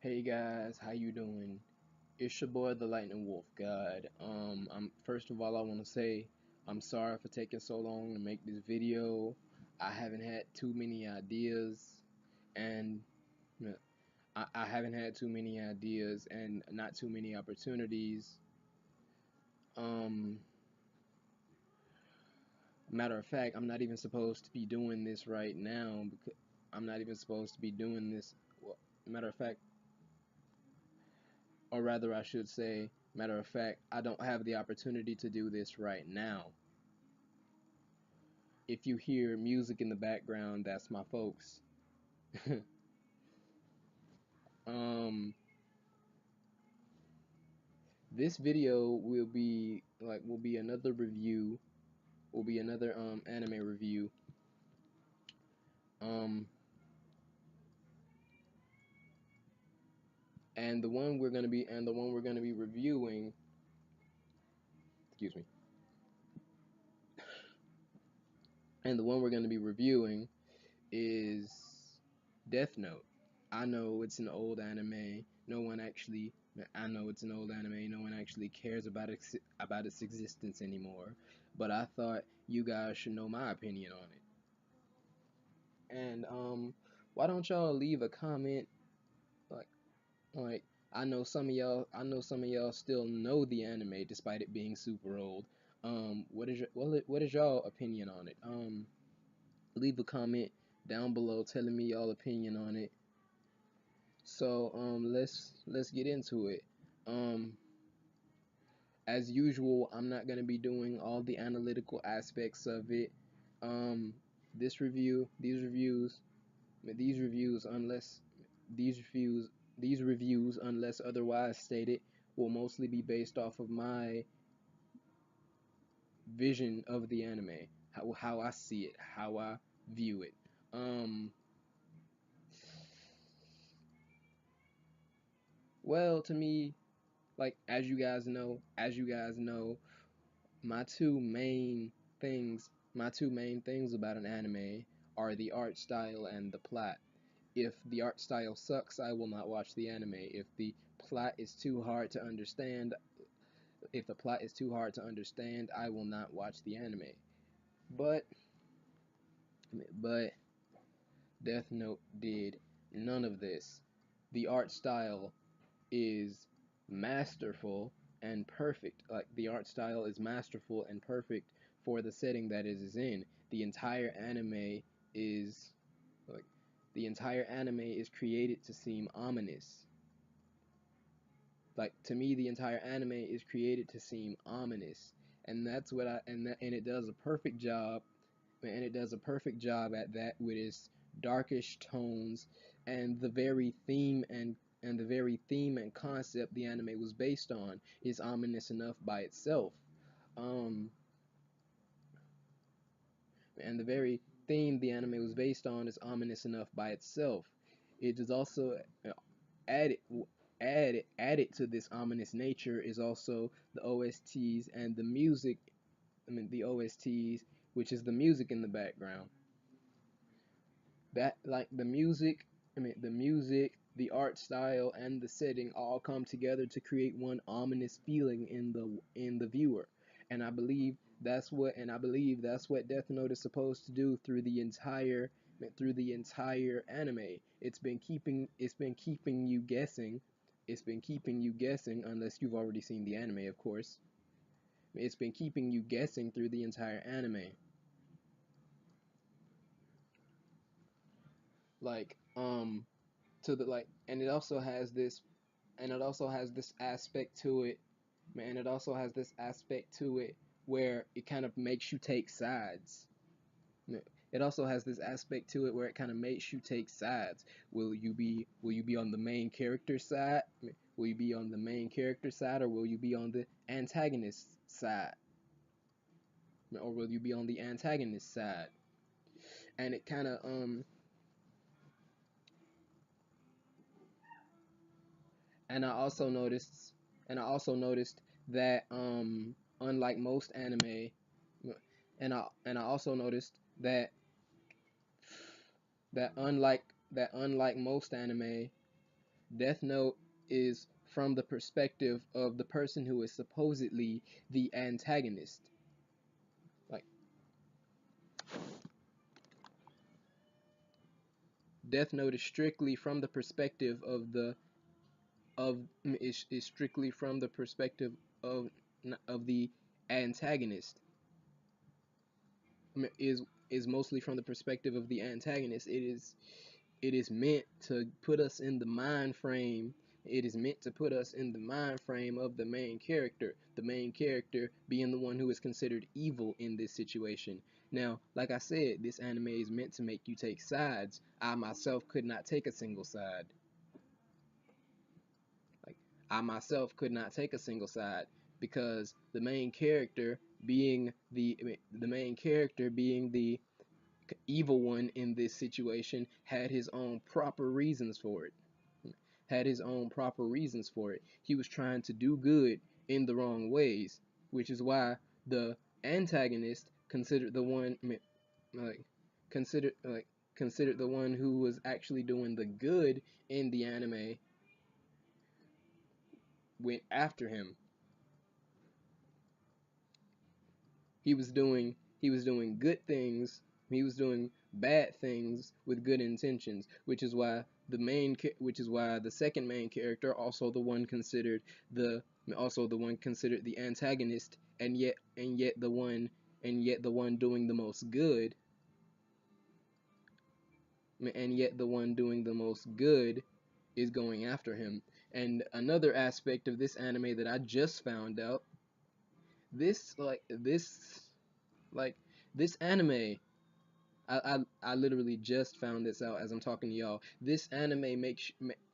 Hey guys, how you doing? It's your boy, the Lightning Wolf God. I'm first of all, I want to say I'm sorry for taking so long to make this video. I haven't had too many ideas, and I haven't had too many ideas and not too many opportunities. Um, Matter of fact, I'm not even supposed to be doing this right now because I'm not even supposed to be doing this. Well, matter of fact, or rather I should say, matter of fact, I don't have the opportunity to do this right now. If you hear music in the background, that's my folks. um, this video will be another review, will be another anime review. Um, and the one we're gonna be reviewing, excuse me, and the one we're gonna be reviewing is Death Note. I know it's an old anime. No one actually. I know it's an old anime. No one actually cares about its existence anymore. But I thought you guys should know my opinion on it. And why don't y'all leave a comment? Like like I know some of y'all still know the anime despite it being super old. What is y'all opinion on it? Leave a comment down below telling me y'all opinion on it. So let's get into it. Um as usual, I'm not gonna be doing all the analytical aspects of it. Um this review, these reviews unless these reviews these reviews unless otherwise stated will mostly be based off of my vision of the anime, how I see it, how I view it. Um well, to me, like as you guys know, my two main things about an anime are the art style and the plot. If the art style sucks, I will not watch the anime. If the plot is too hard to understand, I will not watch the anime. But but Death Note did none of this. The art style is masterful and perfect. Like the art style is masterful and perfect for the setting that it is in. Is like the entire anime is created to seem ominous. Like to me, the entire anime is created to seem ominous, and that's what I and it does a perfect job, and it does a perfect job at that with its darkish tones and the very theme and concept the anime was based on is ominous enough by itself. Um, and the very theme the anime was based on is ominous enough by itself. It is also added added to this ominous nature is also the OSTs and the music. I mean the OSTs, which is the music in the background. That like the music, the art style, and the setting all come together to create one ominous feeling in the viewer. And I believe that's what Death Note is supposed to do through the entire anime. It's been keeping you guessing. It's been keeping you guessing unless you've already seen the anime, of course. It's been keeping you guessing through the entire anime. Like to the like and it also has this aspect to it, man. It also has this aspect to it where it kind of makes you take sides. It also has this aspect to it where it kind of makes you take sides. Will you be on the main character side? Will you be on the main character side, or will you be on the antagonist side? Or will you be on the antagonist side? And it kind of and I also noticed that unlike most anime, and I also noticed that unlike most anime, Death Note is from the perspective of the person who is supposedly the antagonist. Like Death Note is strictly from the perspective of the of is strictly from the perspective of of the antagonist. Is mostly from the perspective of the antagonist. It is meant to put us in the mind frame. It is meant to put us in the mind frame of the main character. The main character being the one who is considered evil in this situation. Now, like I said, this anime is meant to make you take sides. I myself could not take a single side. Like I myself could not take a single side because the main character being the main character being the evil one in this situation had his own proper reasons for it. Had his own proper reasons for it. He was trying to do good in the wrong ways, which is why the antagonist considered the one like considered like considered the one who was actually doing the good in the anime went after him. He was doing good things. He was doing bad things with good intentions, which is why the second main character, the also the one considered the antagonist, and yet the one doing the most good, and yet the one doing the most good is going after him. And another aspect of this anime that I just found out, this like like this anime I literally just found this out as I'm talking to y'all. This anime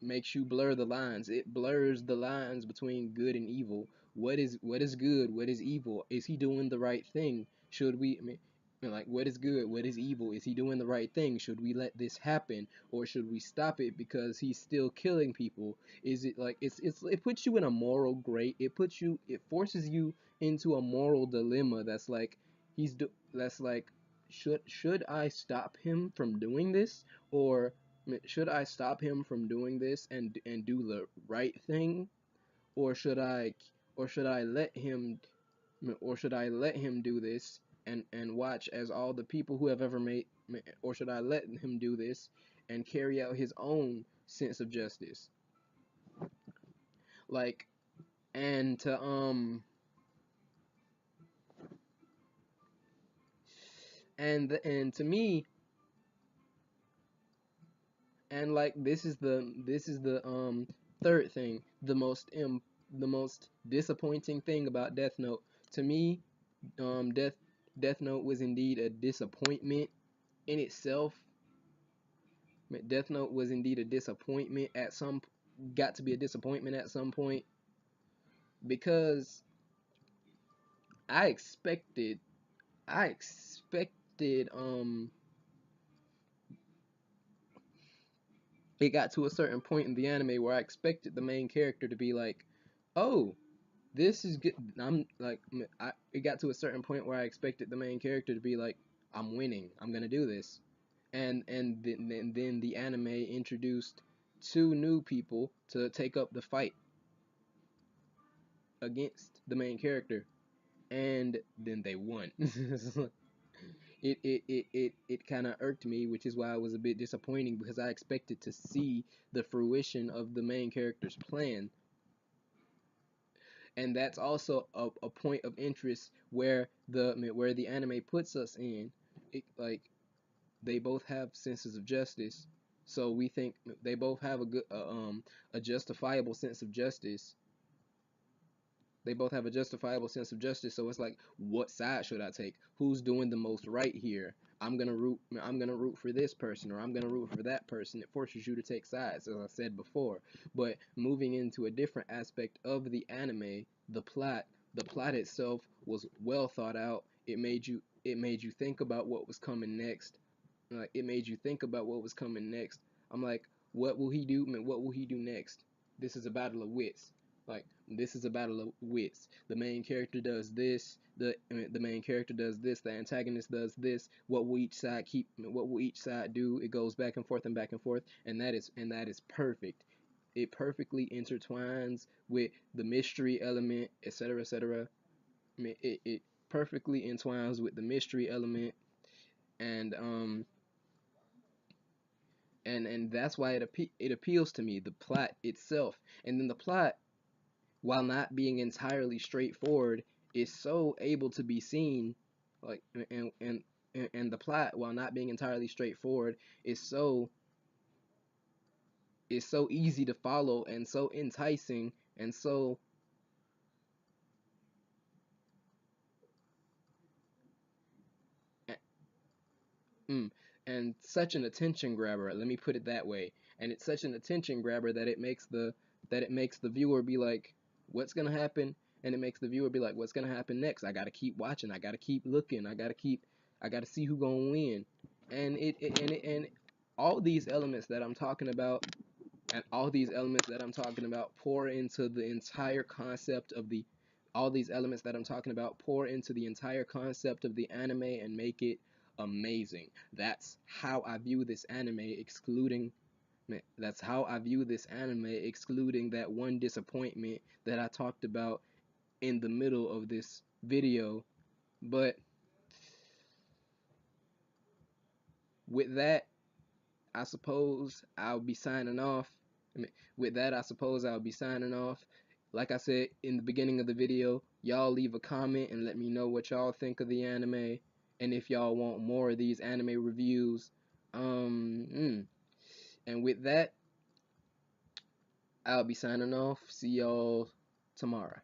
makes you blur the lines. It blurs the lines between good and evil. What is good? What is evil? Is he doing the right thing? Should we? Like, what is good? What is evil? Is he doing the right thing? Should we let this happen, or should we stop it because he's still killing people? Is it like it puts you in a moral gray? It forces you into a moral dilemma that's like that's like should I stop him from doing this, or should I stop him from doing this and do the right thing, or should I let him or should I let him do this and watch as all the people who have ever made, or should I let him do this and carry out his own sense of justice? Like, and to and to me, and like this is the third thing, the most disappointing thing about Death Note to me. um death Death Note was indeed a disappointment in itself. Death Note was indeed a disappointment at some got to be a disappointment at some point, because i expected I expected it got to a certain point in the anime where I expected the main character to be like, oh, this is good. I'm like, it got to a certain point where I expected the main character to be like, I'm winning. I'm gonna do this. And then the anime introduced two new people to take up the fight against the main character, and then they won. It kind of irked me, which is why it was a bit disappointing, because I expected to see the fruition of the main character's plan. And that's also a point of interest where the anime puts us in. Like, they both have senses of justice, so we think they both have a justifiable sense of justice. They both have a justifiable sense of justice, so it's like, what side should I take? Who's doing the most right here? I'm gonna root for this person, or I'm gonna root for that person. It forces you to take sides, as I said before. But moving into a different aspect of the anime, the plot itself was well thought out. It made you think about what was coming next. Like, it made you think about what was coming next. I'm like, what will he do? Man, what will he do next? This is a battle of wits. Like, this is a battle of wits. The main character does this. The main character does this. The antagonist does this. What will each side keep? What will each side do? It goes back and forth and back and forth, and that is perfect. it perfectly intertwines with the mystery element, etc., etc. I mean, it perfectly entwines with the mystery element, and and that's why it appeals to me, the plot itself. And then the plot, while not being entirely straightforward, is so able to be seen, like and the plot, while not being entirely straightforward, is so easy to follow and so enticing and so mm, and such an attention grabber. Let me put it that way. And it's such an attention grabber that it makes the viewer be like, what's gonna happen? And it makes the viewer be like, what's gonna happen next? I gotta keep watching. I gotta keep looking. I gotta see who gonna win. And all these elements that I'm talking about, and all these elements that I'm talking about pour into the entire concept of the all these elements that I'm talking about pour into the entire concept of the anime and make it amazing. That's how I view this anime, excluding that's how I view this anime, excluding that one disappointment that I talked about in the middle of this video. But with that, I suppose I'll be signing off. I mean, with that, I suppose I'll be signing off. Like I said in the beginning of the video, y'all leave a comment and let me know what y'all think of the anime, and if y'all want more of these anime reviews. And with that, I'll be signing off. See y'all tomorrow.